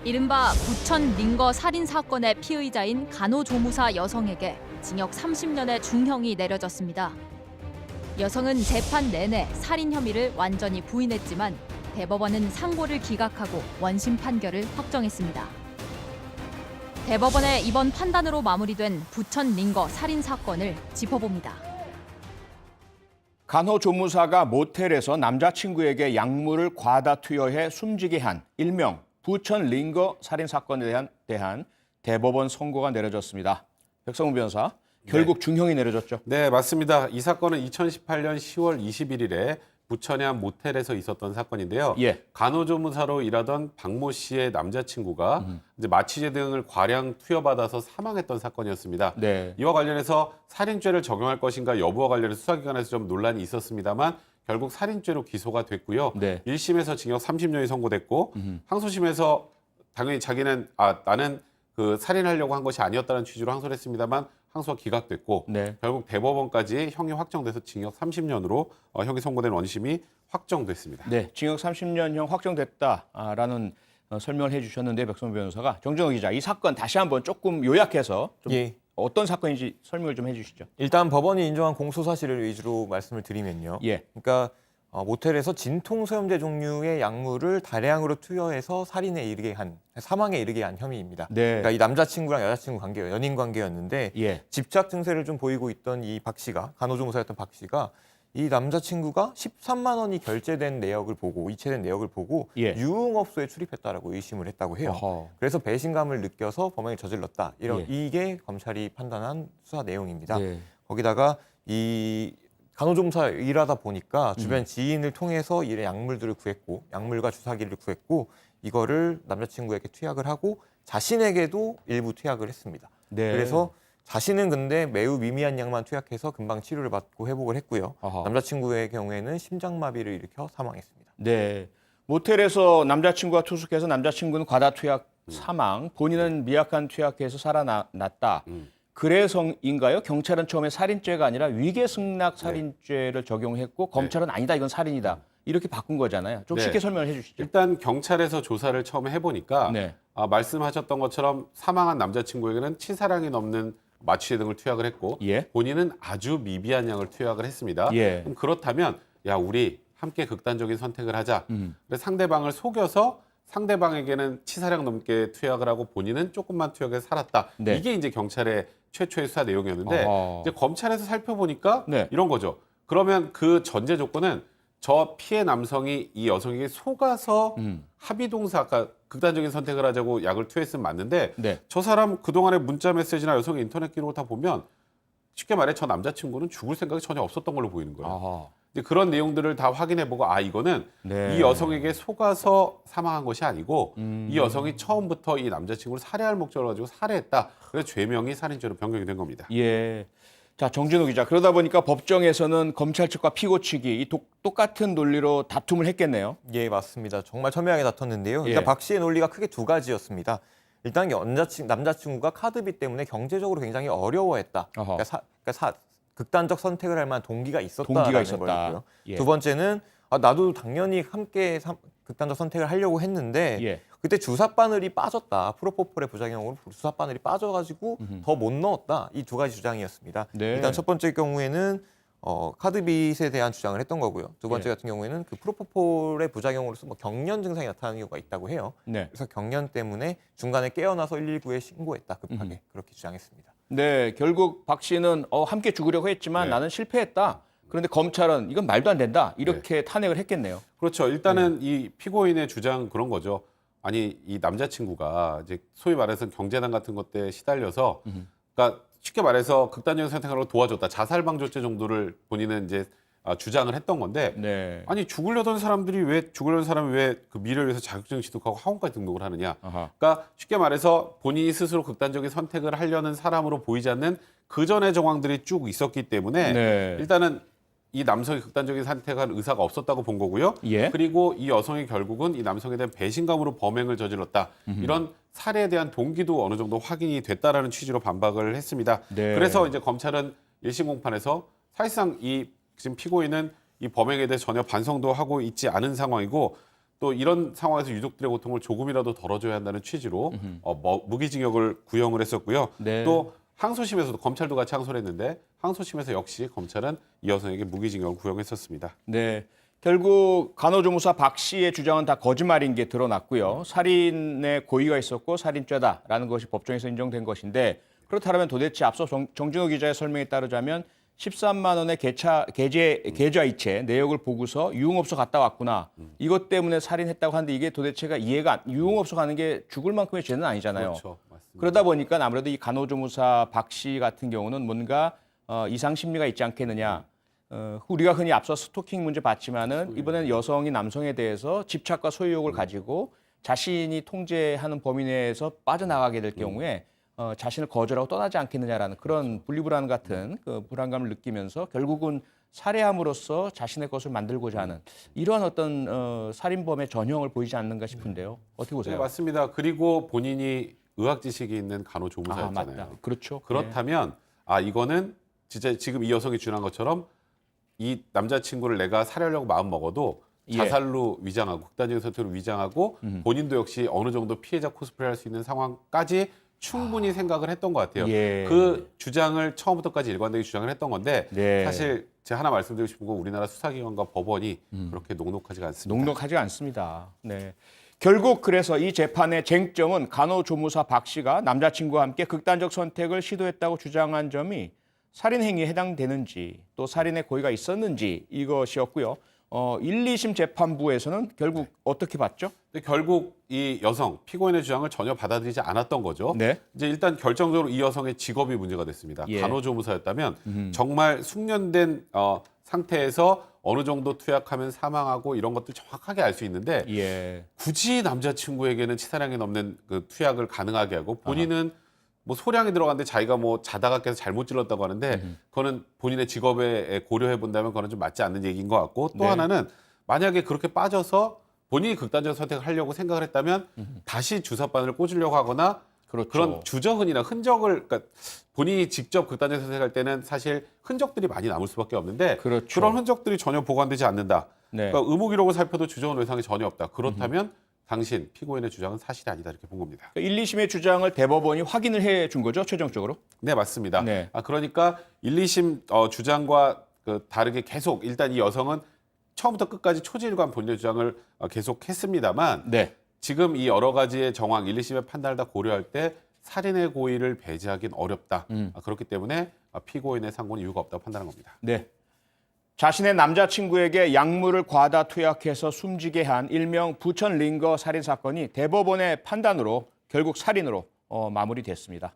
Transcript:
이른바 부천 링거 살인 사건의 피의자인 간호조무사 여성에게 징역 30년의 중형이 내려졌습니다. 여성은 재판 내내 살인 혐의를 완전히 부인했지만 대법원은 상고를 기각하고 원심 판결을 확정했습니다. 대법원의 이번 판단으로 마무리된 부천 링거 살인 사건을 짚어봅니다. 간호조무사가 모텔에서 남자친구에게 약물을 과다 투여해 숨지게 한 일명 부천 링거 살인 사건에 대한 대법원 선고가 내려졌습니다. 백성훈 변호사, 결국 중형이 내려졌죠? 네, 맞습니다. 이 사건은 2018년 10월 21일에 부천의 한 모텔에서 있었던 사건인데요. 예. 간호조무사로 일하던 박모 씨의 남자친구가 이제 마취제 등을 과량 투여받아서 사망했던 사건이었습니다. 네. 이와 관련해서 살인죄를 적용할 것인가 여부와 관련해서 수사기관에서 좀 논란이 있었습니다만 결국 살인죄로 기소가 됐고요. 네. 1심에서 징역 30년이 선고됐고 항소심에서 당연히 자기는 나는 그 살인하려고 한 것이 아니었다는 취지로 항소를 했습니다만 항소가 기각됐고 네. 결국 대법원까지 형이 확정돼서 징역 30년으로 형이 선고된 원심이 확정됐습니다. 네, 징역 30년형 확정됐다라는 설명을 해주셨는데 백성훈 변호사가 정준호 기자, 이 사건 다시 한번 조금 요약해서 좀 어떤 사건인지 설명을 좀 해주시죠. 일단 법원이 인정한 공소 사실을 위주로 말씀을 드리면요. 예. 그러니까 모텔에서 진통소염제 종류의 약물을 다량으로 투여해서 살인에 이르게 한, 사망에 이르게 한 혐의입니다. 네. 그러니까 이 남자친구랑 여자친구 관계예요. 연인 관계였는데 예. 집착 증세를 좀 보이고 있던 이 박 씨가, 간호조무사였던 박 씨가 이 남자친구가 13만 원이 결제된 내역을 보고, 이체된 내역을 보고 예. 유흥업소에 출입했다라고 의심을 했다고 해요. 어허. 그래서 배신감을 느껴서 범행을 저질렀다. 이게 검찰이 판단한 수사 내용입니다. 네. 거기다가 이 간호조무사 일하다 보니까 주변 지인을 통해서 이 약물들을 구했고, 약물과 주사기를 구했고, 이거를 남자친구에게 투약을 하고 자신에게도 일부 투약을 했습니다. 네. 그래서 자신은 근데 매우 미미한 양만 투약해서 금방 치료를 받고 회복을 했고요. 아하. 남자친구의 경우에는 심장마비를 일으켜 사망했습니다. 네. 모텔에서 남자친구가 투숙해서 남자친구는 과다 투약 사망, 본인은 미약한 투약해서 살아났다. 그래서인가요? 경찰은 처음에 살인죄가 아니라 위계승낙 살인죄를 적용했고 검찰은 아니다, 이건 살인이다. 이렇게 바꾼 거잖아요. 좀 네. 쉽게 설명을 해주시죠. 일단 경찰에서 조사를 처음 해보니까 네. 말씀하셨던 것처럼 사망한 남자친구에게는 치사량이 넘는 마취제 등을 투약을 했고 예. 본인은 아주 미비한 양을 투약을 했습니다. 예. 그럼 그렇다면 야 우리 함께 극단적인 선택을 하자. 그래서 상대방을 속여서 상대방에게는 치사량 넘게 투약을 하고 본인은 조금만 투약해서 살았다. 네. 이게 이제 경찰의 최초의 수사 내용이었는데 어허. 이제 검찰에서 살펴보니까 네. 이런 거죠. 그러면 그 전제 조건은 저 피해 남성이 이 여성에게 속아서 합의동사, 아까 극단적인 선택을 하자고 약을 투여했으면 맞는데 네. 저 사람 그동안의 문자 메시지나 여성의 인터넷 기록을 다 보면 쉽게 말해 저 남자친구는 죽을 생각이 전혀 없었던 걸로 보이는 거예요. 아하. 이제 그런 내용들을 다 확인해보고 이거는 네. 이 여성에게 속아서 사망한 것이 아니고 이 여성이 처음부터 이 남자친구를 살해할 목적을 가지고 살해했다. 그래서 죄명이 살인죄로 변경이 된 겁니다. 예. 자, 정준호 기자. 그러다 보니까 법정에서는 검찰 측과 피고 측이 이 똑같은 논리로 다툼을 했겠네요. 예, 맞습니다. 정말 첨예하게 다퉜는데요. 일단 예. 박 씨의 논리가 크게 두 가지였습니다. 일단 남자친구가 카드비 때문에 경제적으로 굉장히 어려워했다. 어허. 극단적 선택을 할 만한 동기가 동기가 있었다라는 있었다. 거였고요. 예. 두 번째는 나도 당연히 함께 극단적 선택을 하려고 했는데 예. 그때 주사 바늘이 빠졌다. 프로포폴의 부작용으로 주사 바늘이 빠져가지고 더 못 넣었다. 이 두 가지 주장이었습니다. 네. 일단 첫 번째 경우에는 카드빗에 대한 주장을 했던 거고요. 두 번째 예. 같은 경우에는 그 프로포폴의 부작용으로서 경련 증상이 나타나는 경우가 있다고 해요. 네. 그래서 경련 때문에 중간에 깨어나서 119에 신고했다. 급하게 그렇게 주장했습니다. 네, 결국 박 씨는 함께 죽으려고 했지만 네. 나는 실패했다. 그런데 검찰은 이건 말도 안 된다. 이렇게 탄핵을 했겠네요. 그렇죠. 일단은 이 피고인의 주장 그런 거죠. 아니 이 남자친구가 이제 소위 말해서 경제난 같은 것 때 시달려서, 그러니까 쉽게 말해서 극단적인 선택하려고 도와줬다. 자살방조죄 정도를 본인은 이제 주장을 했던 건데, 네. 아니 죽으려던 사람이 왜 그 미래를 위해서 자격증 취득하고 학원까지 등록을 하느냐. 아하. 그러니까 쉽게 말해서 본인이 스스로 극단적인 선택을 하려는 사람으로 보이지 않는 그 전의 정황들이 쭉 있었기 때문에 네. 일단은 이 남성이 극단적인 선택할 의사가 없었다고 본 거고요. 예. 그리고 이 여성이 결국은 이 남성에 대한 배신감으로 범행을 저질렀다. 이런 살해에 대한 동기도 어느 정도 확인이 됐다라는 취지로 반박을 했습니다. 네. 그래서 이제 검찰은 1심 공판에서 사실상 이 지금 피고인은 이 범행에 대해 전혀 반성도 하고 있지 않은 상황이고 또 이런 상황에서 유족들의 고통을 조금이라도 덜어줘야 한다는 취지로 무기징역을 구형을 했었고요. 네. 또 항소심에서도 검찰도 같이 항소를 했는데 항소심에서 역시 검찰은 이 여성에게 무기징역을 구형했었습니다. 네. 결국 간호조무사 박 씨의 주장은 다 거짓말인 게 드러났고요. 살인의 고의가 있었고 살인죄다라는 것이 법정에서 인정된 것인데 그렇다면 도대체 앞서 정진호 기자의 설명에 따르자면 13만 원의 계좌이체 내역을 보고서 유흥업소 갔다 왔구나. 이것 때문에 살인했다고 하는데 이게 도대체가 유흥업소 가는 게 죽을 만큼의 죄는 아니잖아요. 그렇죠. 맞습니다. 그러다 보니까 아무래도 이 간호조무사 박 씨 같은 경우는 뭔가 이상 심리가 있지 않겠느냐. 우리가 흔히 앞서 스토킹 문제 봤지만은 이번에는 여성이 남성에 대해서 집착과 소유욕을 가지고 자신이 통제하는 범위 내에서 빠져나가게 될 경우에 자신을 거절하고 떠나지 않겠느냐라는 그런 분리불안 같은 그 불안감을 느끼면서 결국은 살해함으로써 자신의 것을 만들고자 하는 이러한 어떤 살인범의 전형을 보이지 않는가 싶은데요. 어떻게 보세요? 네, 맞습니다. 그리고 본인이 의학 지식이 있는 간호조무사였잖아요. 맞다. 그렇죠. 그렇다면 이거는 진짜 지금 이 여성이 주장한 것처럼 이 남자친구를 내가 살해하려고 마음 먹어도 자살로 위장하고 극단적인 선택으로 위장하고 본인도 역시 어느 정도 피해자 코스프레 할 수 있는 상황까지 충분히 생각을 했던 것 같아요. 예. 그 주장을 처음부터까지 일관되게 주장을 했던 건데 네. 사실 제가 하나 말씀드리고 싶은 건 우리나라 수사기관과 법원이 그렇게 녹록하지가 않습니다. 녹록하지 않습니다. 네. 결국 그래서 이 재판의 쟁점은 간호조무사 박 씨가 남자친구와 함께 극단적 선택을 시도했다고 주장한 점이 살인 행위에 해당되는지 또 살인의 고의가 있었는지 이것이었고요. 1, 2심 재판부에서는 결국 어떻게 봤죠? 근데 결국 이 여성 피고인의 주장을 전혀 받아들이지 않았던 거죠. 네. 이제 일단 결정적으로 이 여성의 직업이 문제가 됐습니다. 예. 간호조무사였다면 정말 숙련된 상태에서 어느 정도 투약하면 사망하고 이런 것들 정확하게 알 수 있는데 예. 굳이 남자친구에게는 치사량이 넘는 그 투약을 가능하게 하고 본인은 뭐 소량이 들어갔는데 자기가 뭐 자다가 깨서 잘못 찔렀다고 하는데 그거는 본인의 직업에 고려해 본다면 그거는 좀 맞지 않는 얘기인 것 같고 또 네. 하나는 만약에 그렇게 빠져서 본인이 극단적 선택을 하려고 생각을 했다면 다시 주사바늘을 꽂으려고 하거나 그렇죠. 그런 주저흔이나 흔적을 그러니까 본인이 직접 극단적 선택할 때는 사실 흔적들이 많이 남을 수밖에 없는데 그렇죠. 런 흔적들이 전혀 보관되지 않는다. 네. 그러니까 의무 기록을 살펴도 주저흔 외상이 전혀 없다. 그렇다면 당신 피고인의 주장은 사실이 아니다 이렇게 본 겁니다. 1, 2심의 주장을 대법원이 확인을 해 준 거죠, 최종적으로? 네, 맞습니다. 네. 그러니까 1, 2심 주장과 다르게 계속 일단 이 여성은 처음부터 끝까지 초지일관 본인의 주장을 계속했습니다만 네. 지금 이 여러 가지의 정황 1, 2심의 판단을 다 고려할 때 살인의 고의를 배제하기는 어렵다. 그렇기 때문에 피고인의 상고는 이유가 없다고 판단한 겁니다. 네. 자신의 남자친구에게 약물을 과다 투약해서 숨지게 한 일명 부천 링거 살인 사건이 대법원의 판단으로 결국 살인으로 마무리됐습니다.